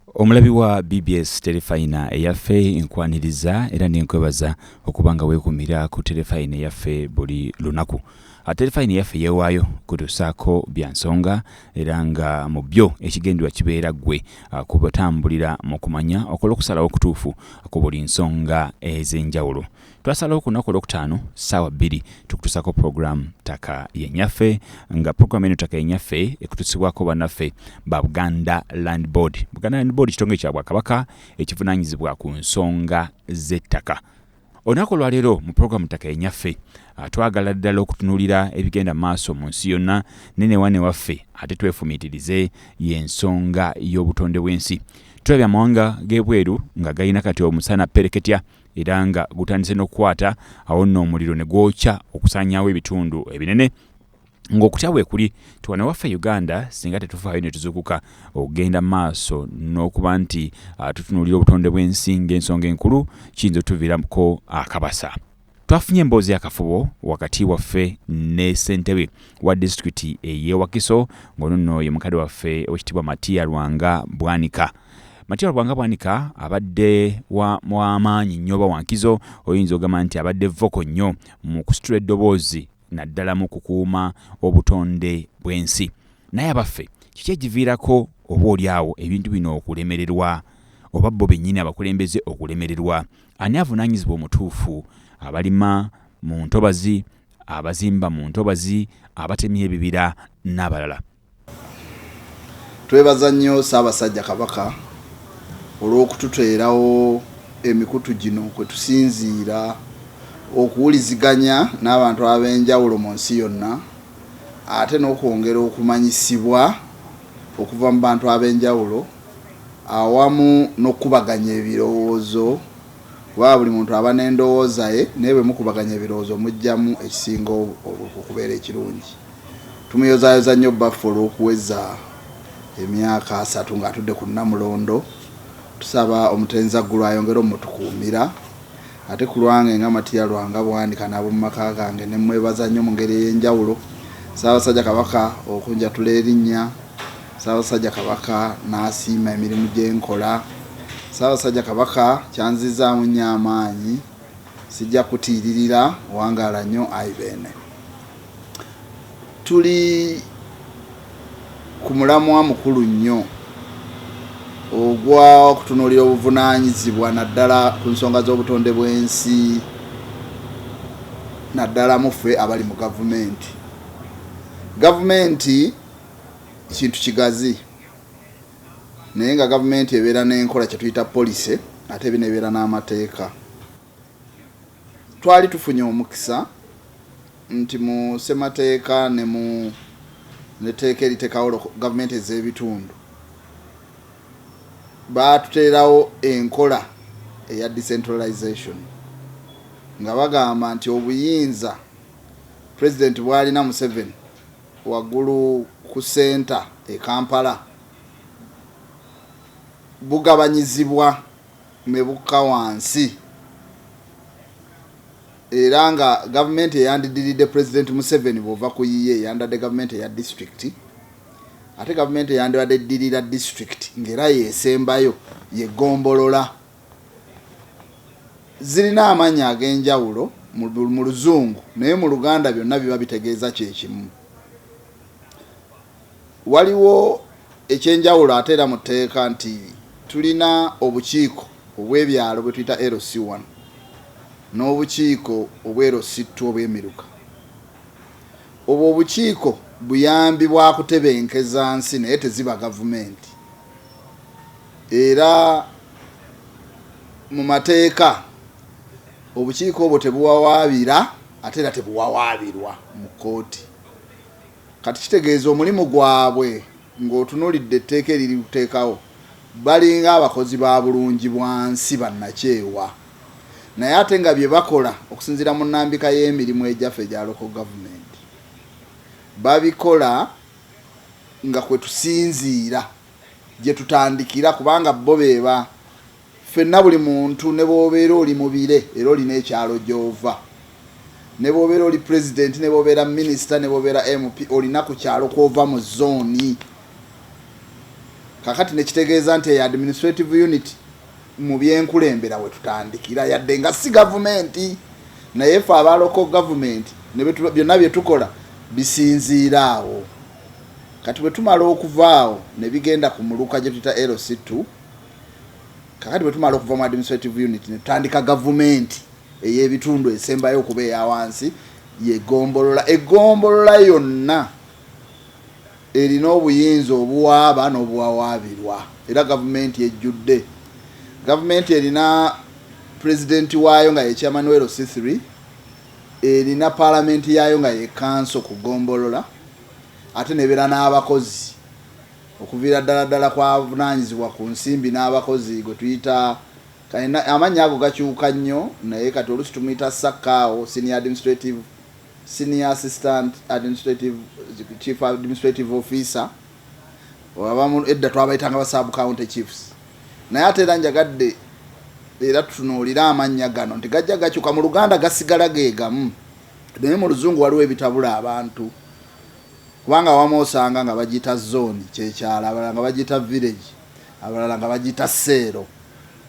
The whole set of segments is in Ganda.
Omulabi wa BBS telefayina eyaffe enkwaniriza era nenkwebaza okubanga weekumira ku telefayina eyaffe buli lunaku. Telefayina yaffe yeewaayo kutusaako bya nsonga era nga mu byo ekigendwa kibeera gwe kubatambulira mu kumanya okola okusalawo okutuufu ku buli nsonga ez'enjawulo. Twasalawo ku lunaku olwokutaano ssaawa 2 tukutusaako program Ttaka Yennyaffe, nga program eno Ttaka Yennyaffe ekutusibwako bannaffe ba Buganda Land Board. Buganda Land Board kitongole kya Bwakabaka ekivunaanyizibwa ku nsonga z'ettaka. Olunaku olwaleero mu program Ttaka Yennyaffe twagala ddala okutunuulira ebigenda maaso mu nsi yonna nenewane waffe ate twefumiitirize y'ensonga y'obutondebwensi. Tulabye amawanga g'ebweru nga galina kati omusana pereketya era nga gutandise n'okukwata awo nno omuliro ne gwokya okusaanyaawo ebitundu ebinene. Ng'okutya bwe kuli tuwana waffe Uganda singa tetufaayo ne tuzukuka okugenda maaso n'okuba nti tutunuulira obutondebwensi ng'ensonga enkulu kiyinza otuviirako akabasa. Twafunye emboozi y'akafubo wakati waffe ne ssentebe wa disitulikiti ey'e Wakiso ng'ono nno ye mukadde waffe owekitiibwa Matia Lwanga Bwanika. Matia Lwanga Bwanika abadde w'amaanyi nnyo oba wankizo, oyinza ogamba nti abadde voko nnyo mu kusitula eddoboozi naddala mu kukuuma obutonde bw'ensi. Naye abaffe kiki ekiviirako oba oliawo ebintu bino okulemererwa oba bo bennyini abakulembeze okulemererwa? Ani avunaanyizibwa omutuufu? Abalima mu ntobazi, abazimba mu ntobazi, abatemye ebibira n'abalala. Twebaza nnyo Ssaabasajja Kabaka olw'okututeerawo emikutu gino kwe tusinziira okuwuliziganya n'abantu ab'enjawulo mu nsi yonna, ate n'okwongera okumanyisibwa okuva mu bantu ab'enjawulo awamu n'okubaganya ebirowoozo. Kuba buli muntu aba n'endowooza ye naye bwe mukubaganya ebirowoozo mujjamu ekisinga okubeera ekirungi. Tumuyozaayoza nnyo baffe olw'okuweza emyaka 3 ng'atudde ku Namulondo. Tusaba omutenzaggulu ayongere omutukuumira. Ate ku lwange nga Matia Lwanga Bwanika n'ab'omu maka gange ne mwebaza nnyo mu ngeri ey'enjawulo. Ssaabasajja Kabaka okunjatula erinnya. Ssaabasajja Kabaka n'asiima emirimu gye nkola. Ssaabasajja Kabaka kyanzizaamu nnyo amaanyi, sijja kutiiririra wangaala nnyo ayibeene. Tuli ku mulamwa mukulu nnyo ogwa okutunuulira obuvunaanyizibwa naddala ku nsonga z'obutonde bw'ensi naddala muffe abali mu gavumenti. Gavumenti kintu kigazi, naye nga gavumenti ebeera n'enkola kye tuyita policy, ate bino ebeera n'amateeka. Twali tufunye omukisa nti mu ssemateeka ne mu neteeka eriteekawo gavumenti ez'ebitundu baatuteerawo enkola eya decentralization nga bagamba nti obuyinza President bw'alina Museveni waggulu ku senta e Kampala bugabanyizibwa ne bukka wansi, era nga gavumenti eyandidiridde President Museveni bw'ova ku yiye eyandadde gavumenti eya district, ate gavumenti eyandibadde eddirira district ng'era yeesembayo yegombolola. Zirina amannya ag'enjawulo mu Luzungu naye mu Luganda byonna biba bitegeeza kyekimu. Waliwo ekyenjawulo ate era mu tteeka nti tulina obukiiko obw'ebyalo bwe tuyita LC1 n'obukiiko obwe LC2 obw'emiruka. Obwo obukiiko buyambi bwa kutebenkeza nsi naye teziba gavumenti, era mu mateeka obukiiko obwo tebuwawaabira ate era tebuwawaabirwa mu kkooti. Kati kitegeeza omulimu gwabwe ng'otunuulidde etteeka eriri kuteekawo balinga abakozi ba bulungi bwa nsi bannakyewa, naye ate nga bye bakola okusinziira mu nnambika y'emirimu egyaffe egya local government babikola nga kwe tusinziira gye tutandikira, kubanga bo beeba ffenna buli muntu ne bw'obeera oli mubire era olina ekyalo gy'ova, ne bw'obeera oli president, ne bw'obeera minister, ne bw'obeera MP, olina ku kyalo kw'ova mu zooni. kakati nekitegeeza nti administrative unit mu byenkulembera we tutandikira yadde nga si gavumenti naye ffe aba local government byonna bye tukola bisinziiraawo. Kati bwe tumala okuvaawo ne bigenda ku muluka gye tuyita LC2 kakati bwe tumala okuva mu administrative unit ne tutandika gavumenti ey'ebitundu esembayo okuba eya wansi yegombolola. Egombolola yonna erina obuyinza obuwaaba n'obuwawaabirwa era gavumenti ejjudde. Gavumenti erina pulezidenti waayo nga ye chairman wa LC3, erina palamenti yaayo nga ye kanso ku gombolola, ate nebeera n'abakozi okuviira ddala kwavunaanyizibwa ku nsimbi n'abakozi gwe tuyita amannya ago gakyuka nnyo naye kati oluusi tumuyita SACAO, senior assistant administrative chief administrative officer, abamu edda twabayitanga ba sub county chiefs. Naye ate era njagadde era tutunuulira amannya gano nti gajja gakyuka. Mu Luganda gasigala geegamu naye mu Luzungu waliwo ebitabula abantu, kubanga awamu osanga nga bagiyita zone kyekyala, abalala nga bagiyita village, abalala nga bagiyita seero.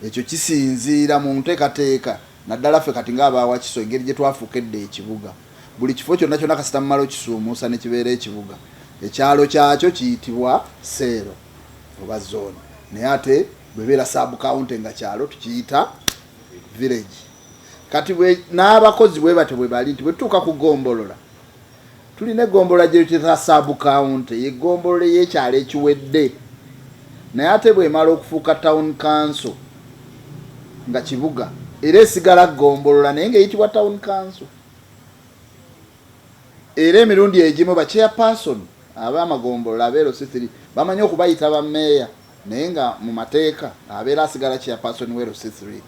Ekyo kisinziira mu nteekateeka naddala ffe kati ng'abaawakiso engeri gye twafuukedde ekibuga. Buli kifo kyonna kyonna kasita mu malo kisuumuusa ne kibeera ekibuga. Ekyalo kyakyo kiyitibwa seero oba zone, naye ate bwebeera sub county nga kyalo tukiyita village. Kati n'abakozi bwe bate bwe bali nti bwe tutuuka ku gombolola tulina egombolola gye tuyita sub county, yegombolola y'ekyalo ekiwedde. Naye ate bw'emala okufuuka town council nga kibuga era esigala gombolola naye ng'eyitibwa town council. Era emirundi egimu ba chairperson ab'amagombolola aba LC3 bamanyi okubayita ba meeya naye nga mu mateeka abeera asigala chairperson wa LC3.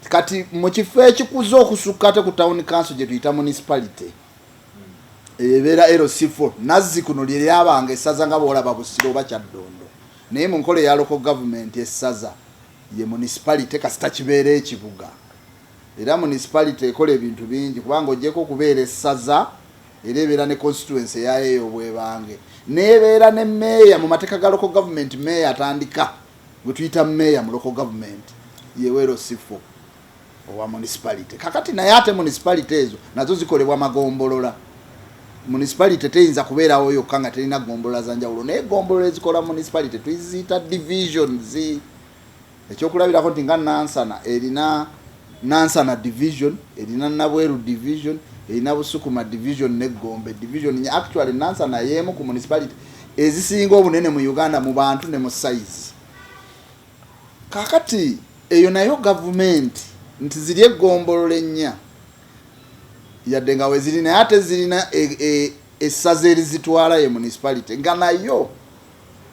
Kati mu kifo ekikuze okusukka ate ku town council gye tuyita municipality ebeera LC4 Nazzikuno lye lyabanga essaza nga bw'olaba Busiro oba Kyaddondo, naye mu nkola eya local government essaza ye municipality kasita kibeera ekibuga. Era municipality ekola ebintu bingi kubanga ojjeko okubeera essaza era ebeera ne constituency yayo obwebange n'ebeera ne meeya mu mateeka ga local government. Meeya atandika gwe tuyita meeya mu local government yewe LC4 owa municipality. Kakati naye ate municipality ezo nazo zikolebwa magombolola. Municipality teyinza kubeerawo yokka nga terina gombolola za njawulo, naye gombolola ezikola municipality tuyiziyita divisions. Ekyokulabirako nti nga Nansana erina Nansana division, erina Nabweru division, erina Busukuma division ne Gombe division. Actually Nansana yemu ku municipality ezisinga obunene mu Uganda mu bantu ne mu size. Kakati eyo nayo government nti ziri egombolola ennya yadde nga we zirina ate zirina essaza erizitwala ye municipality nga nayo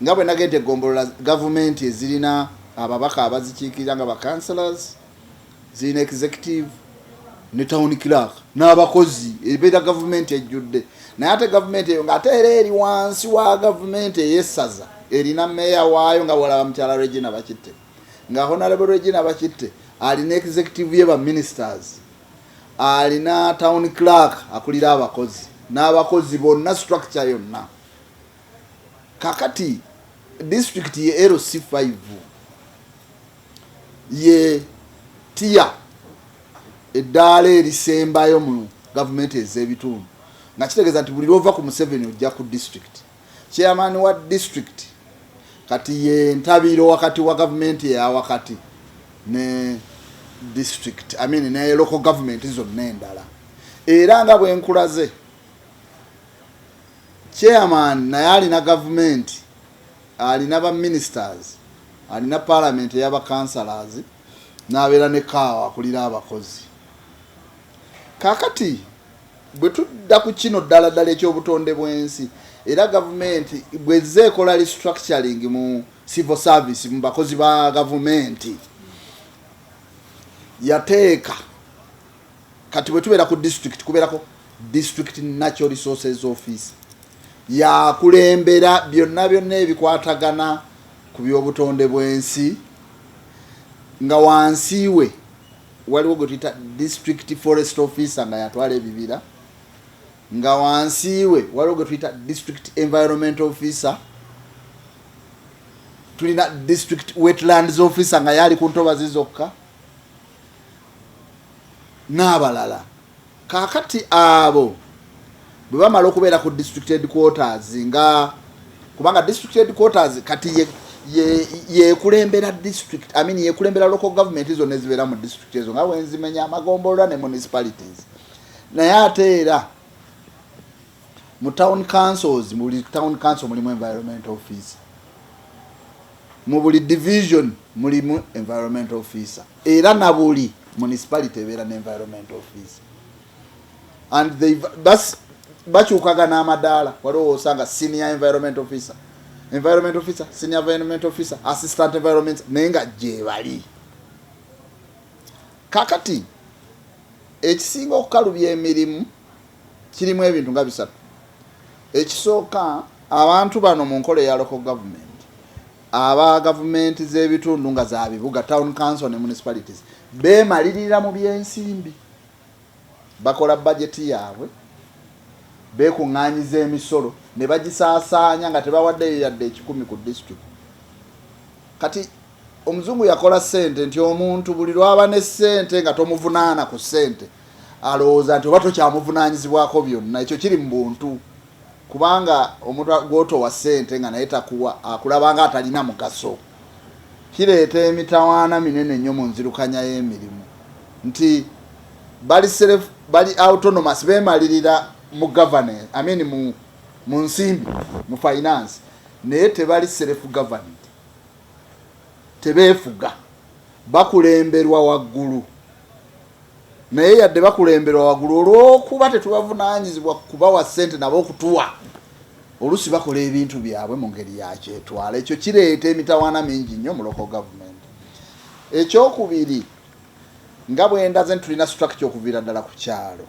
nga bwe nagente egombolola government ezirina ababaka abazikiikirira nga ba councillors, zirina executive ne town clerk n'abakozi ebeera government ejjudde. Naye ate government eyo ng'ate era eri wansi wa government ey'essaza erina meeya waayo nga bw'olaba mukyala Regina Bakitte, nga Honorable Regina Bakitte alina executive ye ba ministers, alina town clerk akulira abakozi n'abakozi bonna structure yonna. Kakati district ye LC5 ye tia eddaala erisembayo mu government ez'ebitundu, nga kitegeeza nti buli lwova ku Museveni ojja ku district. Chairman wa district kati ye ntabiro wakati wa government ya wakati ne district ne local government zonna endala. Era nga bwe nkulaze chairman naye alina government, alina ba ministers, alina parliament ey'aba councillors, n'abeera ne kaawa akulira abakozi. Kakati bwe tudda ku kino ddala eky'obutondebwensi era government bwezze ekola restructuring mu civil service mu bakozi ba government yateeka kati bwe tubeera ku district kubeerako district natural resources office yakulembera byonna ebikwatagana ku by'obutondebwensi, nga wansi we waliwo gwe tuyita district forest officer nga yatwala ebibira, nga wansi we waliwo gwe tuyita district environment officer, tulina district wetlands officer nga yali ku ntobazi zokka n'abalala. Kaakati abo bwe bamala okubeera ku district headquarters nga kubanga district headquarters kati yekulembera district yekulembera local government zonna ezibeera mu district ezo nga wenzimenya amagombolola ne municipalities. Naye ate era mu town councils, buli town council mulimu environment officer, mu buli division mulimu environment officer, era na buli municipality ebeera ne environment officer. And bakyukaga n'amadaala, waliwo osanga senior environment officer, senior environment officer, assistant environment, naye nga gye bali. Kakati ekisinga okukalubya emirimu kirimu ebintu nga bisatu. Ekisooka, abantu bano mu nkola ya local government, aba gavumenti z'ebitundu nga za bibuga, town council ne municipalities, beemalirira mu byensimbi, bakola bajeti yaabwe, beekuŋŋaanyiza emisolo ne bagisaasaanya nga tebawaddeyo yadde 10 ku district. Kati omuzungu yakola ssente nti omuntu buli lwaba ne ssente nga tomuvunaana ku ssente alowooza nti oba tokyamuvunaanyizibwako byonna. Ekyo kiri mu buntu, kubanga omuntu gwotowa ssente nga naye takuwa akulabanga atalina mugaso. Kireeta emitawaana minene nnyo mu nzirukanya y'emirimu nti bali autonomous, beemalirira mu governance, mu nsimbi, mu finance, naye tebali self governed, tebeefuga, bakulemberwa waggulu. Naye yadde bakulemberwa waggulu olw'okuba tetubavunaanyizibwa kubawa ssente nabo okutuwa, olusi bakola ebintu byabwe mu ngeri ya kyetwala. Ekyo kireeta emitawaana mingi nnyo mu local government. Ekyokubiri, nga bwe ndaze tulina structure okuviira ddala ku kyalo,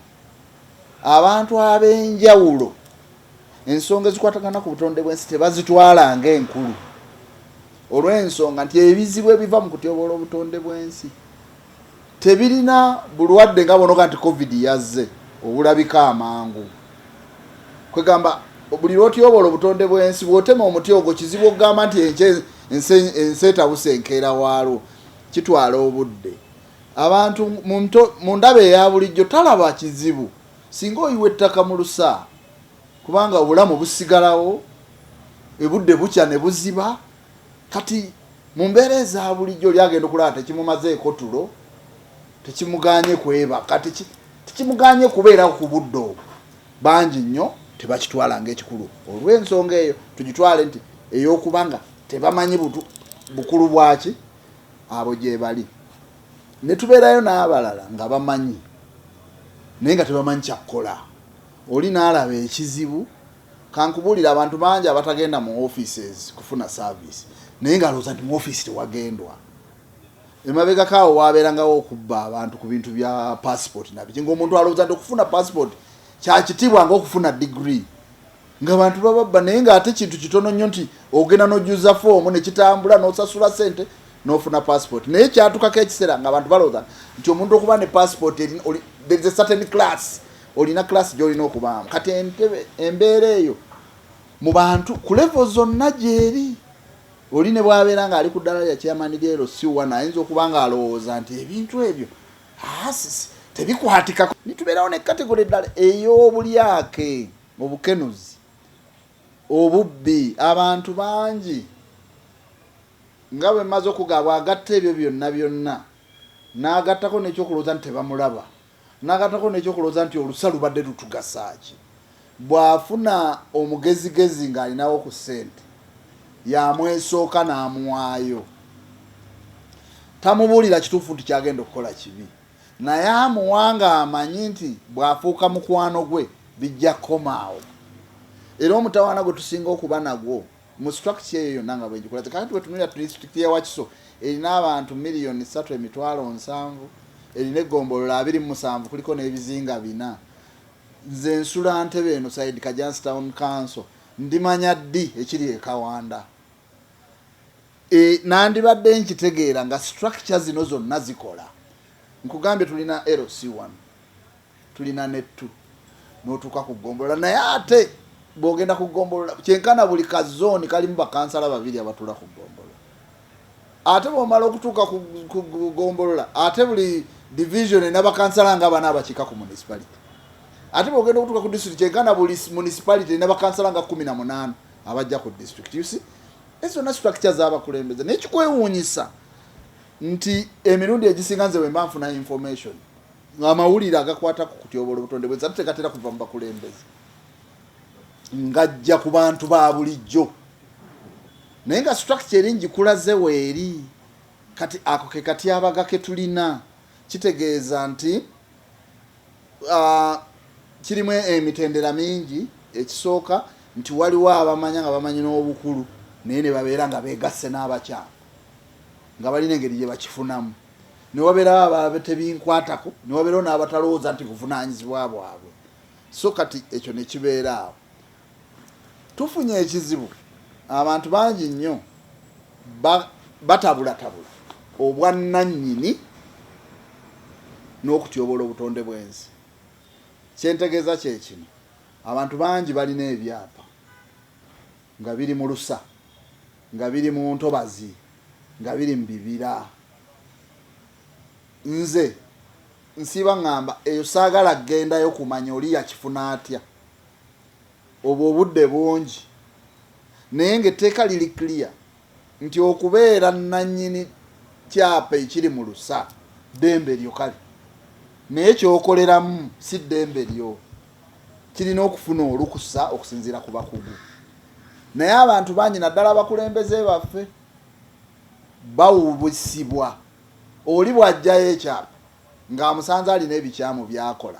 abantu ab'enjawulo ensonga ezikwatagana ku butonde bw'ensi tebazitwala ng'enkulu, olw'ensonga nti ebizibu ebiva mu kutyoboola obutonde bw'ensi tebirina bulwadde nga bonoga nti covid yazze obulabika amangu. Kwegamba buli lw'otyoboola obutonde bw'ensi bw'otema omuti ogwo kizibu okugamba nti ensi etabuse enkeera waalo, kitwala obudde. Abantu mu ndaba eya bulijjo talaba kizibu singa oyiwa ettaka mu lusa, kubanga obulamu busigalawo, ebudde bukya ne buziba. Kati mu mbeera eza bulijjo lyagenda okulaba tekimumazeeko tulo, tekimuganye kwebaka, tekimuganye kubeera ku budde obwo. Bangi nnyo tebakitwala ng'ekikulu. Olw'ensonga eyo tugitwale nti ey'okubanga tebamanyi bukulu bwaki abo gye bali. Ne tubeerayo n'abalala nga bamanyi naye nga tebamanyi kyakukola. Oli n'alaba ekizibu, kankubuulira abantu bangi abatagenda mu offices kufuna service naye nga alowooza nti mu office tewagendwa. Emabega kaawo waabeerangawo okubba abantu ku bintu bya passport nabiki, ng'omuntu alowooza nti okufuna passport kyakitiibwa ng'okufuna degree, ng'abantu bababba. Naye ng'ate kintu kitono nnyo nti ogenda n'ojjuza foomu ne kitambula n'osasula ssente n'ofuna passport. Naye kyatukako ekiseera ng'abantu balowooza nti omuntu okuba ne passport there is a certain class, olina class gy'olina okubaamu. Kati embeera eyo mu bantu ku level zonna gy'eri, oli ne bw'abeera ng'ali ku ddala lya chairman lyero siwa ayinza okuba ng'alowooza nti ebintu ebyo tebikwatikako. Nitubeerawo ne kategori eddala ey'obulyake, obukenuzi, obubbi. Abantu bangi nga bwe mmaze okugaba agatta ebyo byonna n'agattako n'ekyokulowooza nti tebamulaba, n'agattako n'ekyokulowooza nti olusa lubadde lutugasaaki. Bw'afuna omugezigezi ng'alinawo ku ssente yamwesooka n'amuwaayo, tamubuulira kituufu nti kyagenda okukola kibi, naye amuwanga amanyi nti bw'afuuka mukwano gwe bijja kukomaawo. Era omutawaana gwe tusinga okuba nagwo mu structure eyo yonna nga bwegikola. Kakati wetunulira district ya Wakiso erina abantu 3,700,000, erina eggombolola 27, kuliko n'ebizinga 4. Nze nsula Ntebe eno side Kajansi Town Council, ndimanya ddi ekiri e Kawanda. Nandibadde nkitegeera nga structure zino zonna zikola. Nkugambye tulina LC1, tulina NET2, n'otuuka ku ggombolola. Naye ate bw'ogenda ku ggombolola kyenkana buli kazooni kalimu bakansala 2 abatula ku ggombolola. ate bw'omala okutuuka ku Gombolola ate buli division n'abakansala nga bana abakiika ku municipality ate bw'ogenda okutuuka ku district enkana buli municipality n'abakansala nga 18 abajja ku district. You see, ezo na structure z'abakulembeze n'ekikwewuunyisa nti emirundi egisinga nze bwe mba nfuna information amawulire agakwata ku kutyoboola obutondebwensi ate tekatera kuva mu bakulembeze ngajja ku bantu ba bulijjo naye nga structure eringi kulaze weeri kati ako ke katyabaga ke tulina kitegeeza nti kirimu emitendera mingi. Ekisooka nti waliwo abamanya nga bamanyi n'obukulu naye ne babeera nga beegasse n'abakyama nga balina engeri gye bakifunamu ne wabeerawo ababe tebinkwatako ne wabeerawo n'abatalowooza nti buvunaanyizibwa bwabwe. So kati ekyo ne kibeera awo tufunye ekizibu. Abantu bangi nnyo batabulatabula obwannannyini n'okutyoboola obutondebwensi. Kyentegeeza kye kino, abantu bangi balina ebyapa nga biri mu lusa, nga biri mu ntobazi, nga biri mu bibira. Nze nsiba ngamba eyo saagala gendayo kumanya oli yakifuna atya obwo obudde bungi naye ng'etteeka liri clear nti okubeera nannyini kyapa ekiri mu lusa ddembe lyo kale naye kyokoleramu si ddembe lyo, kirina okufuna olukusa okusinziira ku bakugu. Naye abantu bangi naddala abakulembeze baffe bawubusibwa. Oli bw'ajjayo ekyapa ng'amusanze alina ebikyamu byakola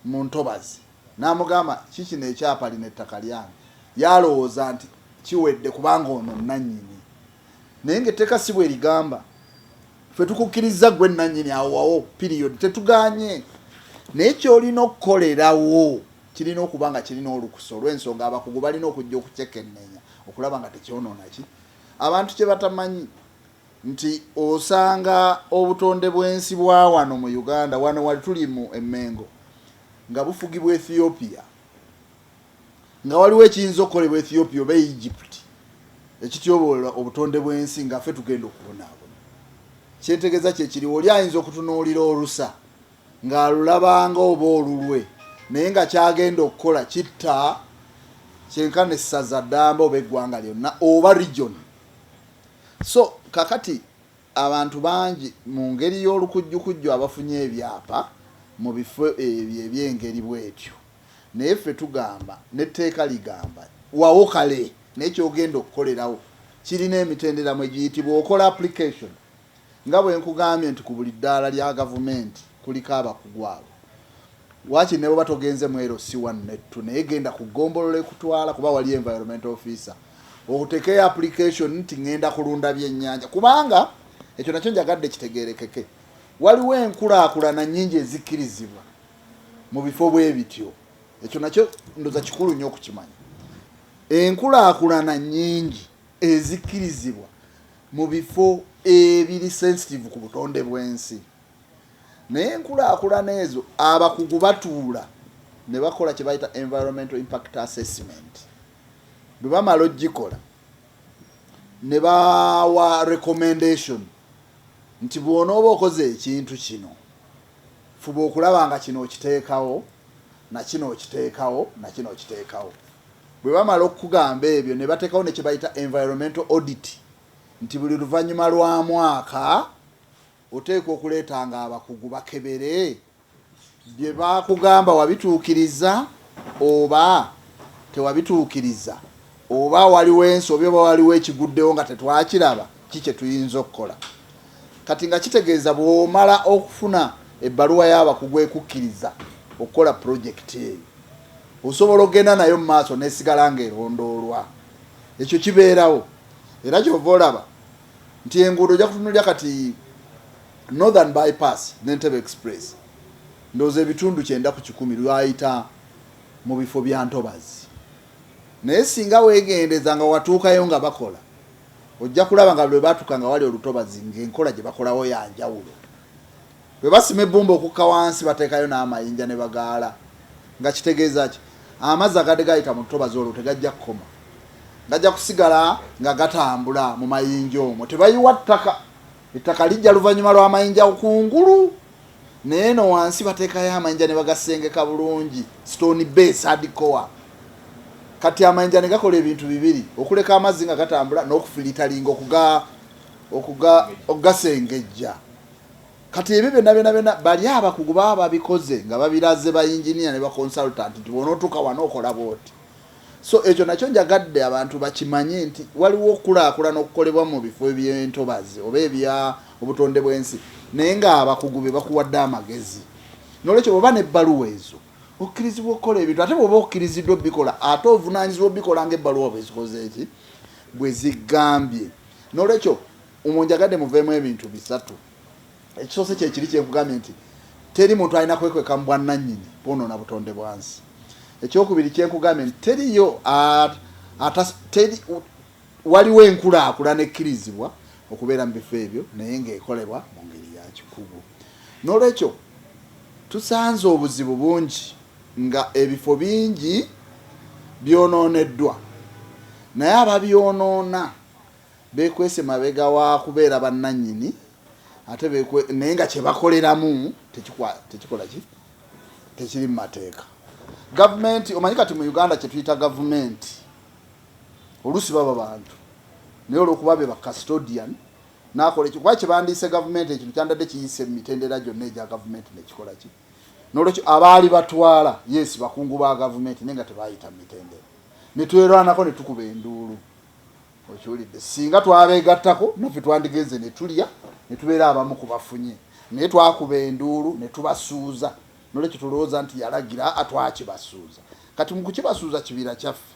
mu ntobazi n'amugamba kikino ekyapa lina ettaka lyange, yalowooza nti kiwedde kubanga ono nannyini. Naye ng'etteeka si bwe ligamba, ffe tukukkiriza gwe nannyini awowawo period, tetuganye. Naye kyolina okukolerawo kirina okuba nga kirina olukusa olw'ensonga abakugu balina okujja okukyekennenya okulaba nga tekyonoona ki. Abantu kye batamanyi nti osanga obutondebwensi bwa wano mu Uganda, wano wali tuli mu Emmengo, nga bufugibwa Ethiopia, nga waliwo ekiyinza okukolebwa Ethiopia oba Egypt ekityoboola obutondebwensi nga ffe tugenda okubonaabona. Kyentegeeza kye kiri, oli ayinza okutunuulira olusa ng'alulabanga oba olulwe naye nga kyagenda okukola kitta kyenkana essaza ddamba oba eggwanga lyonna oba region. So kakati abantu bangi mu ngeri y'olukujjukujju abafunye ebyapa mu bifo ebyo eby'engeri bwetyo, naye ffe tugamba n'etteeka ligamba wawo kale naye kyogenda okukolerawo kirina emitendera mwe giyitibwa okola application. Nga bwe nkugambye nti ku buli ddaala lya gavumenti kuliko abakugu abo, waki ne bwe togenze mu LC1 ne 2 naye genda ku Gombolola ekutwala kuba wali environmental officer okutekeyo application nti ngenda kulunda byennyanja, kubanga ekyo nakyo njagadde kitegeerekeke. Waliwo enkulaakulana nnyingi ezikkirizibwa mu bifo bwe bityo, ekyo nakyo ndoza kikulu nnyo okukimanya. Enkulaakulana nnyingi ezikkirizibwa mu bifo ebiri sensitive ku butonde bw'ensi, naye enkulaakulana ezo abakugu batuula ne bakola kye bayita environmental impact assessment. Bwe bamala ogikola ne bawa recommendation nti bw'onooba okoze ekintu kino fuba okulaba nga kino okiteekawo na kino okiteekawo na kino okiteekawo. Bwe bamala okugamba ebyo ne bateekawo ne kye bayita environmental audit nti buli luvannyuma lwa mwaka oteeka okuleetanga abakugu bakebere bye bakugamba wabituukiriza oba tewabituukiriza, oba waliwo ensobi oba waliwo ekiguddewo nga tetwakiraba, kikye tuyinza okukola. Kati nga kitegeeza bw'omala okufuna ebbaluwa y'abakugu ekukkiriza okukola pulojekiti eyo, osobola okgenda nayo mu maaso n'esigala ng'erondoolwa. Ekyo kibeerawo era kyova olaba nti enguudo ojja kutunulira kati Northern Bypass n'Entebbe Express ndowooza ebitundu 9 ku 10 lwayita mu bifo bya ntobazi. Naye singa weegendeza nga watuukayo nga bakola, ojja kulaba nga lwe baatuuka nga wali olutobazi ng'enkola gye bakolawo ya njawulo. Bwe basima ebbumba okukka wansi bateekayo n'amayinja ne bagaala, nga kitegeeza ki amazzi agadde gayita mu lutobazi olwo tegajja kukoma. gajja kusigala nga gatambula mu mayinja omwo. Tebayiwa ettaka lijja luvannyuma lw'amayinja kungulu, naye no wansi bateekayo amayinja ne bagasengeka bulungi, stone base hardcore. Kati amayinja ne gakola ebintu bibiri, okuleka amazzi nga gatambula n'okufilitalinga okugasengejja. Kati ebyo byonna bali abakugu baba babikoze nga babiraze ba engineer ne ba consultant nti bonootuka wanookola bwoti. So ekyo nakyo njagadde abantu bakimanye nti waliwo okulaakula n'okukolebwa mu bifo eby'entobazi oba ebya obutondebwensi, naye nga abakugu be bakuwadde amagezi. N'olwekyo bw'oba n'ebbaluwa ezo okkirizibwa okukola ebintu, ate bw'oba okkiriziddwa obbikola ate ovunaanyizibwa obbikola ng'ebbaluwa bwe zikoze eki bwe zigambye. N'olwekyo omunjagadde muveemu ebintu bisatu. Ekisoose kye kiri kyenkugambye nti teri muntu alina kwekweka mu bwannannyini bwonoona butonde bwansi. Ekyokubiri kyenkugambye nti teriyo waliwo enkulaakulana ekkirizibwa okubeera mu bifo ebyo naye ng'ekolebwa mu ngeri ya kikugu. N'olwekyo tusanze obuzibu bungi nga ebifo bingi byonooneddwa, naye ababyonoona beekwese mabega wa kubeera bannannyini ate naye nga kye bakoleramu tekikola ki tekiri mu mateeka. Gavumenti omanyi kati mu Uganda kye tuyita gavumenti oluusi baba bantu naye olw'okuba be ba custodian n'akola ekyo kuba kyebandiise gavumenti ekintu kyandadde kiyise mu mitendera gyonna egya gavumenti nekikola ki. N'olwekyo abaali batwala yes bakungu ba gavumenti naye nga tebaayita mu mitendera, ne twerwanako ne tukuba enduulu. Okiwulidde, singa twabeegattako naffe twandigenze ne tulya ne tubeera abamu ku bafunye, naye twakuba enduulu ne tubasuuza. N'olwekyo tulowooza nti yalagira atwakibasuuza. Kati mu kukibasuuza kibira kyaffe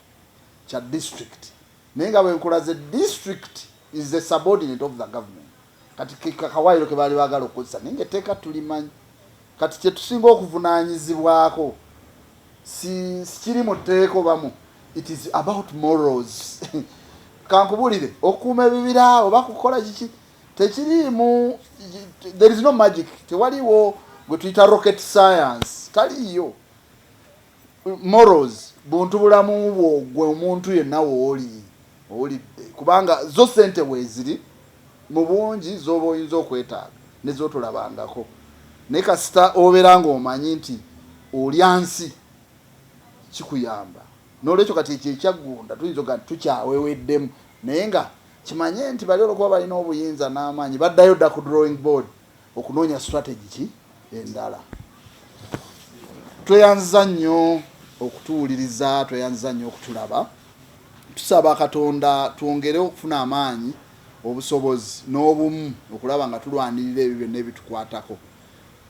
kya district, naye nga bwenkulaze district is the subordinate of the government. Kati kakawayiro ke baali baagala okukozesa naye ngaetteeka tulimanyi. Kati kye tusinga okuvunaanyizibwako si kiri mu tteeka obamu, it is about morals. Kankubulire okukuuma ebibira oba kukola kiki tekiriimu, there is no magic. Tewaliwo gwe tuyita rocket science, taliyo. Morals buntu bulamu bwo gwe omuntu yenna woolidde, kubanga zo ssente weeziri mu bungi z'oba oyinza okwetaaga ne z'otulabangako, naye kasita obeera ng'omanyi nti olya nsi kikuyamba. N'olwekyo kati ekyo ekyaggunda tuyinza okuga nti tukyaweweddemu, naye nga kimanye nti bali olwokuba balina obuyinza n'amaanyi baddayo dda ku drawing board okunoonya strategy ki endala. Tweyanziza nnyo okutuwuliriza, tweyanziza nnyo okutulaba. Tusaba Katonda twongere okufuna amaanyi, obusobozi n'obumu okulaba nga tulwanirira ebyo byonna ebitukwatako.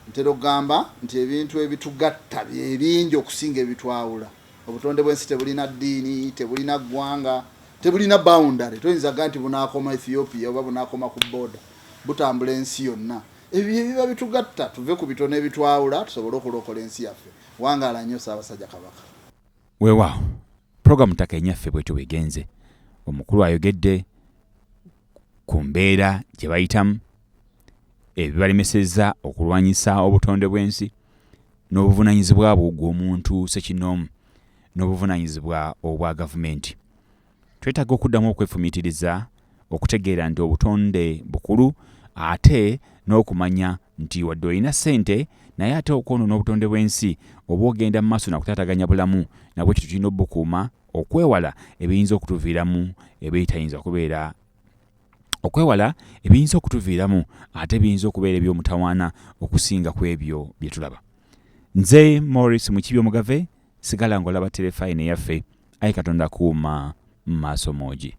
Ntera okugamba nti ebintu ebitugatta bye bingi okusinga ebitwawula. Obutonde bw'ensi tebulina ddiini, tebulina ggwanga, tebulina boundary. Toyinza kugaa nti bunaakoma Ethiopia oba bunaakoma ku border, butambula ensi yonna. Ebyo ebiba bitugatta tuve ku bitono ebitwawula tusobole okulokola ensi yaffe. Wangaala nnyo Ssaabasajja Kabaka. Weewaawo puroguramu ttaka enyaffe bwetyo wegenze. Omukulu ayogedde ku mbeera gye bayitamu, ebibalemesezza okulwanyisa obutonde bw'ensi, n'obuvunaanyizibwa bw'omuntu ssekinoomu, n'obuvunaanyizibwa obwa gavumenti. Twetaaga okuddamu okwefumiitiriza okutegeera nti obutonde bukulu, ate n'okumanya nti wadde olina ssente naye ate okwonoona obutonde bw'ensi oba ogenda mu maaso nakutaataganya bulamu, nabwe ekyo tulina obukuuma okwewala ebiyinza okutuviiramu ebitayinza kubeera okwewala ebiyinza okutuviiramu ate biyinza okubeera eby'omutawaana okusinga ku ebyo bye tulaba. Nze Morris Mukibi Omugave, sigala ng'olaba terefayina yaffe. Ayi Katonda kuuma mu maaso moogi.